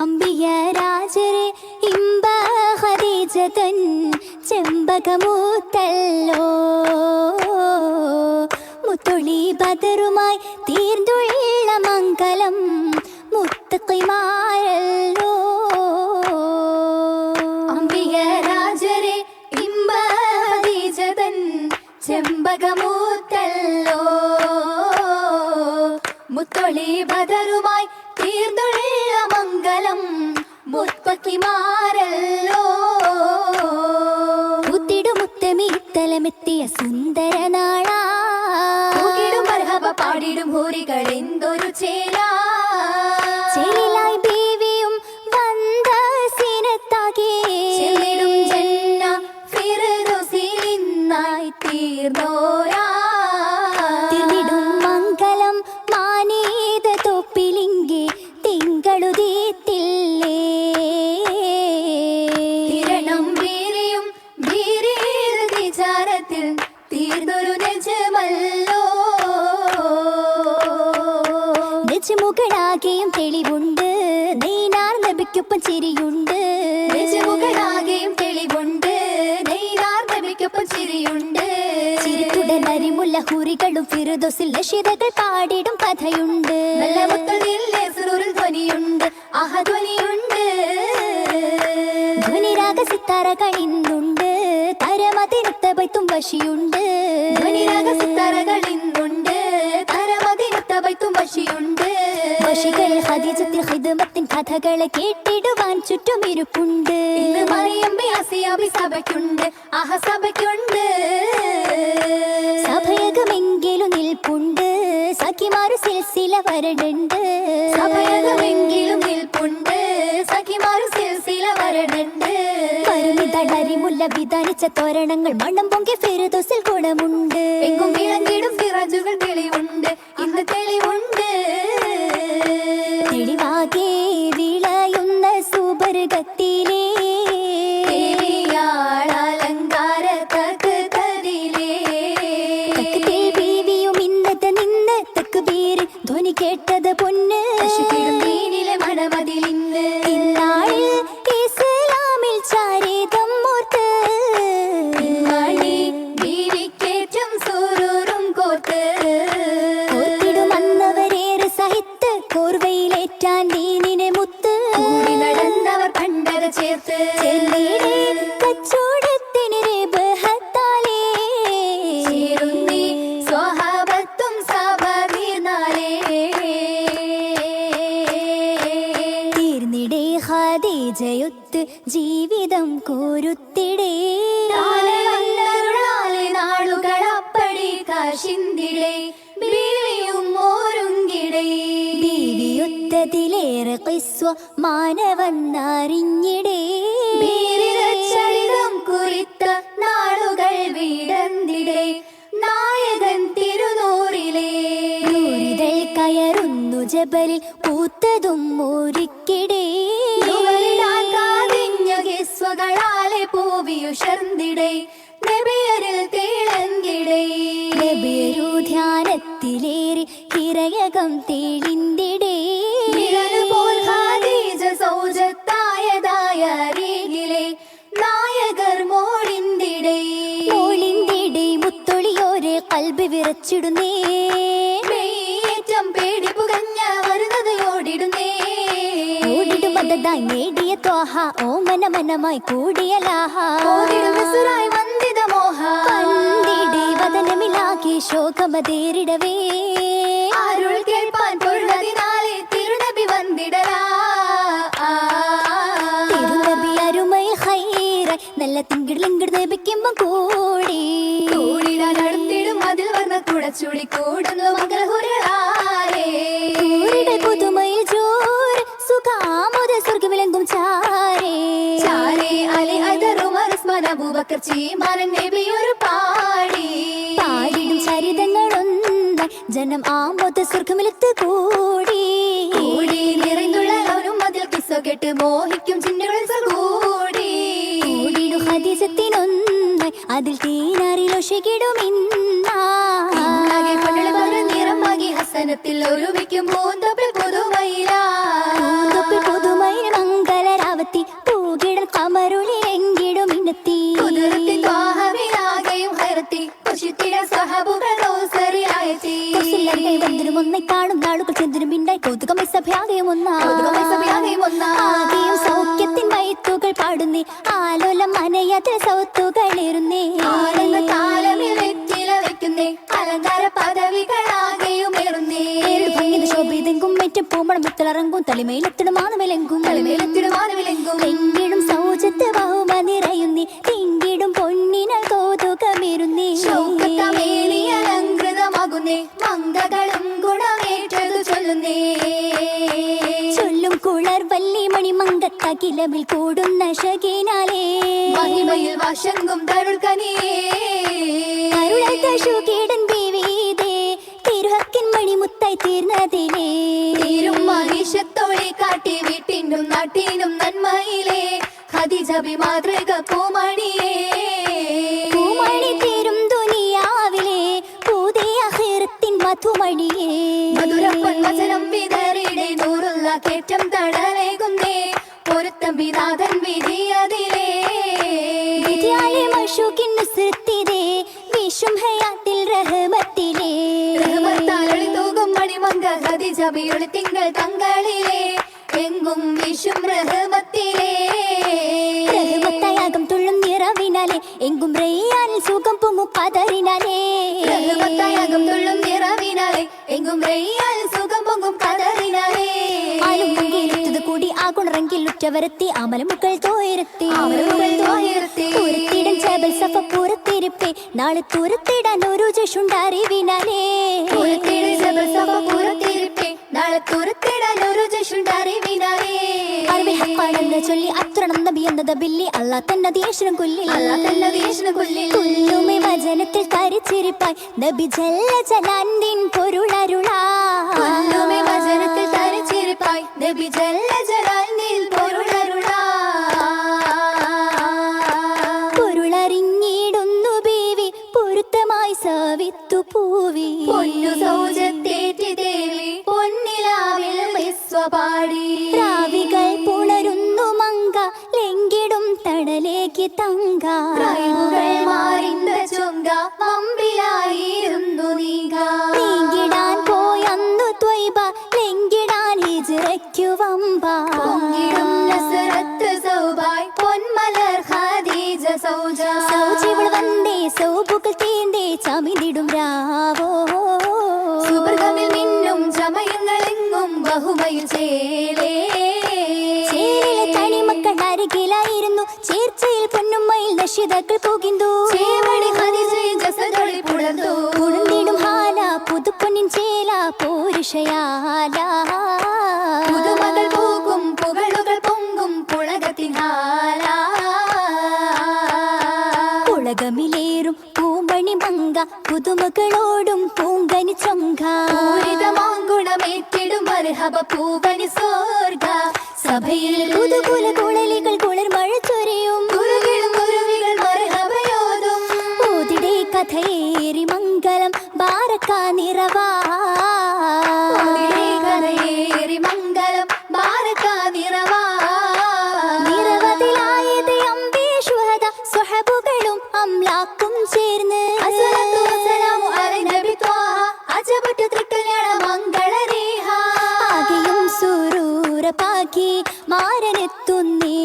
അംബിയ രാജരെ ഇമ്പ ഖദീജതൻ ചെമ്പകമൂത്തല്ലോ മുത്തൊളി ബദറുമായി തീർന്നുള്ള മംഗലം മുത്തഖിമാരല്ലോ. അംബിയ രാജരെ ഇമ്പ ഖദീജതൻ ചെമ്പകമൂത്തല്ലോ മുത്തൊളി ബദറുമായി തീർന്നുള്ള മംഗലം മുത്തഖിമാരല്ലോ. മുത്തമിത്തലമെത്തിയ സുന്ദര നാളാ മർഹബ പാടിടും ഹൂരികൾ എന്തൊരു ചേലായി ബീവിയും വന്ന സിനത്താകെ ചെന്നിടും ജന്ന ഫിർദൗസിലിന്നായി തീർന്നോരാ തിരുവിടും മംഗലം മാനീത തൊപ്പിലിങ്കി തിങ്കളുദീത്തില്ലേ തിരണം വീരിയും വിചാരത്തിൽ തീർന്നൊരു നെജമല്ലോ. നെജമുകളാകെയും തെളിവുണ്ട് നെയ്നാർ നബിക്കൊപ്പം ചിരിയുണ്ട്. നെജമുകളാകെയും തെളിവുണ്ട് നെയ്നാർ നബിക്കൊപ്പം ചിരിയുണ്ട്. ചിരിത്തുടൻ അരിമുല്ല ഹൂറികളും ഫിർദൗസിൽ നശീദകൾ പാടിടും കഥയുണ്ട്. നല്ല മുത്തളിൽ ധ്വനിയുണ്ട് ധ്വനിയുണ്ട്. ധ്വനിരാഗ സിത്താരകൾ ഇന്നുണ്ട് തരമതിനൊത്ത ബൈത്തും വശിയുണ്ട്. ധ്വനിരാഗ സിത്താരകൾ ഇന്നുണ്ട് തരമതിനൊത്ത ബൈത്തും വശിയുണ്ട്. വശികൾ ഖദീജത്തിൽ ഖിദ്മത്തിൻ കഥകളെ കേട്ടിടുവാൻ ചുറ്റും ഇരിപ്പുണ്ട്. ഇന്ന് മറിയം ബിയാസിയാബി സഭയ്ക്കുണ്ട് സഭയ്ക്കുണ്ട്. സഭയകമെങ്കിലും നിൽപ്പുണ്ട് സഖിമാരു സിൽസില വരടുണ്ട്. സഭയകമെങ്കിലും നിൽപ്പുണ്ട് സഖിമാരു സിൽസില വരടുണ്ട്. പരിമിതളരിമുല്ല വിധാനിച്ച തോരണങ്ങൾ മണം പൊങ്കി ഫിർദൗസിൽ ഗുണമുണ്ട്. എങ്കും വിളങ്ങിടും ഫിറജുകൾ തെളിവുണ്ട് ഇന്ന് തെളിവുണ്ട്. തെളിവാകെ വിളയുന്ന സുബർഗത്തിലെ അലങ്കാര തക്തിലെ ബീവിയും ഇന്നത്തെ നിന്ന് തക്ബീർ ധ്വനി കേട്ടത് പൊന്ന് ദീനിലെ മണമതിലിന്ന് ഇന്നാളിൽ ഇസ്ലാമിൽ ചാരിതം മൂർത്ത് ഇന്നാളി ബീവിക്കേറ്റം സൂറൂറും കോർത്ത് കോർത്തിടുമന്നവരേറെ സഹിത്ത് കോർവയിലേറ്റാൻ ദീനിനെ മുത്ത് കൂടി നടന്നവർ പണ്ടത് ചേർത്ത് കച്ചോടത്തിന് ബഹത്താലേ ചേരുന്നി സ്വഹാബത്തും സഭീർനാലേ തീർന്നിടേ ഖദീജയൊത്ത് ജീവിതം കോരുത്തിടേ നാളുകളപ്പടി കാശിന്തിടേ ബീവിയും ഓരുങ്കിടേ ബീവിയൊത്തതിലേറെ ഖിസ്വ മാനവന്നറിഞ്ഞിടേ ചരിതം കുറിത്ത നാളുകൾ വീടന്തിടേ നായകൻ തിരുനൂറിലെ നൂറിതൾ കയറുന്നു ജബലിൽ പൂത്തതും മോരിക്കിടേ സ്വകളാലെ പൂവിയുഷർന്നിടേ നബിയരിൽ തിളങ്ങിടേ നബിയരു ധ്യാനത്തിലേറി ഹിരയകം തെളിന്തിടേ പോൽ ഖദീജ സൗജത്തായതായ അരികിലെ നായകർ മോളിന്തിടേ മുത്തൊളിയോരെ കൽബ് വിറച്ചിടുന്നേ ഏറ്റം പേടി പുകഞ്ഞ വരുന്നത് ഓടിടുന്നേ ഓടിടുമതായി നേടിയ ത്വാഹ ഓമന മനമായി കൂടിയ ലാഹ വന്ദിത മോഹ കണ്ടിടേ വദനമിലാകെ ശോകമതേറിടവേ അരുൾ കേൾപ്പാൻ പൊഴുതിനാലെ തിരുനബി വന്നിടലാ തിരുനബി അരുമൈ ഖൈറ നല്ല തിങ്കിടിലിങ്കിട് നബിക്കുമ്പോ കൂടിടാൻ അടുത്തിടും അതിൽ വന്ന കുടച്ചുളി കൂടുന്നു മംഗളഹുരളാലേ പുതുമയിൽ ജോർ സുഖാമോദ സ്വർഗവിലങ്കും ചാരേ അലി അദറുമർ ഉസ്മാൻ അബൂബക്കർ ചീമാനൻ നബിയൊരു പാടിടും ചരിതങ്ങളൊന്ന് ജനം ആമോദ സ്വർഗമിലത്ത് കൂടി നിറഞ്ഞുള്ള അവനും അതിൽ കിസ്സ കേട്ട് മോഹിക്കും ചിന്നുകളിൽ കൂടിയിടും ഹദീസത്തിനൊന്ന് അതിൽ തീനാറിലൊശകിടുമിന്നാകെ നിറമാകി ഹസനത്തിൽ ഒരുമിക്കും പൂന്തപ്പിൽ പുതുമയില നാളുകൾ ചെന്തിനും പിണ്ടായി കൗതുകമായി സഭയാകെയും ഒന്നാകെയും സൗഖ്യത്തിൻ വൈത്തുകൾ പാടുന്നേ ആലോലം മനയത്തെ സൗത്തുകളേറുന്നേ അലങ്കാര പദവികളാകെയുമേറുന്നേ ശോഭിതെങ്കും മറ്റും പൂമണം വിത്തളറങ്കും തളിമയിലെത്തിടുമാനുവിലെങ്കും തെങ്കിടും സൗജത്ത് ബഹുമ നിറയുന്നേ തിങ്കിടും പൊന്നിനാൽ കൗതുകമേറുന്നേ അലങ്കൃതമാകുന്നേ മംഗകളും ഗുണമേറ്റതു ചൊല്ലുന്നേ ചൊല്ലും കുളർ വല്ലി മണിമങ്കത്തകിലമിൽ കൂടുന്ന ശകീനാലേ മഹിമയിൽ വശങ്കും തരുൾക്കനിയേ കീടൻ ദേവീതേ തിരുഹക്കിൻ മണിമുത്തായി തീർന്നതിലേ തീരും മനുഷ്യത്തോടെ കാട്ടി വീട്ടിനും നാട്ടിനും നന്മയിലേ ഖദീജബി മാതൃക പൂമണിയേ പൂമണി തീരും ദുനിയാവിലെ പുതിയ ഹിറത്തിൻ മധുമണിയേ മധുരപ്പൻ വചനം വിതറിടെ നൂറുള്ള കേറ്റം തടവേകുന്നേ പൊരുത്തം വിനാഥൻ വിധിയതിലേ വിധിയാലെ മഷൂക്കിൻ നുസ്രത്തിതേ വിഷും ഹയാത്തിൽ റഹ്മത്തിലേ റഹ്മത്താലൊളി തൂകും മണിമങ്ക ഖദീജബിയുടെ തിങ്കൾ തങ്കളിലേ എങ്കും വിഷും റഹ്മത്തിലേ റഹ്മത്തായാകം തുള്ളും നിറവിനാലേ എങ്കും റയ്യാനിൽ സുഖം പൊങ്ങും കതറിനാലേ റഹ്മത്തായാകം തുള്ളും നിറവിനാലേ എങ്കും റയ്യാനിൽ സുഖം പൊങ്ങും കതറിനാലേ ആലുമുങ്കിലെത്തത് കൂടി ആകുണറങ്കിൽ ഉറ്റവരത്തി അമലമുക്കൾ തോയരത്തി പൂരത്തിടൻ ചേബൽ സഫ പൂരത്തിരിപ്പേ നാളെ തൂരത്തിടാൻ ഒരു ജഷുണ്ടറിവിനാലേ നാളെ തൂരത്തിടാൻ ഒരു ജഷുണ്ടറിവിനാലേ അറിവിൽ ഹക്കാണെന്ന് ചൊല്ലി അത്രണം നബി എന്നത് ബില്ലി അല്ലാ തന്നെ ദേശനം കൊല്ലി കുല്ലുമേ വചനത്തിൽ തരിച്ചിരിപ്പായി നബി ജല്ല ജലാൻദിൻ പൊരുളരുളാ കുല്ലുമേ വചനത്തിൽ തരിച്ചിരിപ്പായി നബി ജല്ല ജലാൻദിൻ പൊരുളരുളാ പൊരുളറിഞ്ഞിടുന്നു ബീവി പൊരുത്തമായി സവിത്തു പൂവി പൊന്നു സൗജത്തേറ്റി ദേവി പൊന്നിലാവിൽ വിശ്വപാടി രാവികൾ പുണരുന്നു മങ്ക ലെങ്കിടും തടലേക്ക് തങ്ക മാറിந்த ചൊങ്ക വമ്പിലായിരുന്നു നീങ്കിടാൻ പോയന്നു ത്വയ്ബ ലെങ്കിടാൻ ഹിജ്റയ്ക്കു വമ്പ നസ്രത്ത് സൗബായ് പൊന്മലർ ഖദീജ സൗജ സൗജിവൾ വന്നേ സൗബുകൾ തീന്തേ ചമിതിടും രാവോ സുവർഗമിൽ മിന്നും ചമയങ്ങളെങ്ങും ബഹുമയിൽ ചേലേ ചേലിലെ തനിമക്കൾ അരികിലായിരുന്നു ചേർച്ചയിൽ പൊന്നുമ്മയിൽ നശിതാക്കൾ പോകിന്തു ചേവടി ഖദീജയിൽ ജസദൊളി പുടർന്നു കുടന്നിടും ഹാല പുതുപ്പൊന്നിൻ ചേല പോരുഷയാല പുതുമകൾ പൂക്കും പുകളുകൾ പൊങ്കും പുളകത്തിൻ ഹാല പുളകമിലേറും പൂമണി മങ്ക പുതുമകളോടും പൂങ്കനി ചൊങ്ക പൂരിതമാങ്കുണമേറ്റിടും മർഹബ പൂവനി സ്വർഗ സഭയിൽ പുതുകുല കുഴലികൾ കുളിർ മഴ ചൊരിയും കുരുകിടും കുരുവികൾ മർഹബയോതും ഊതിടെ കഥയേറി മംഗളം ബാരക്ക നിറവാ കഥയേറി മംഗളം ബാരക നിറവാ നിരവധിലായത് അമ്പേ ശുഹദ സ്വഹബുകളും അംലാക്കും ചേർന്ന് അസ്സലാത്തു വസ്സലാമു അലൈ നബി ത്വാഹ അജബട്ടു തൃക്കല്യാണ മംഗളരേഹ ആകെയും സുരൂര പാകി മാരനെത്തുന്നേ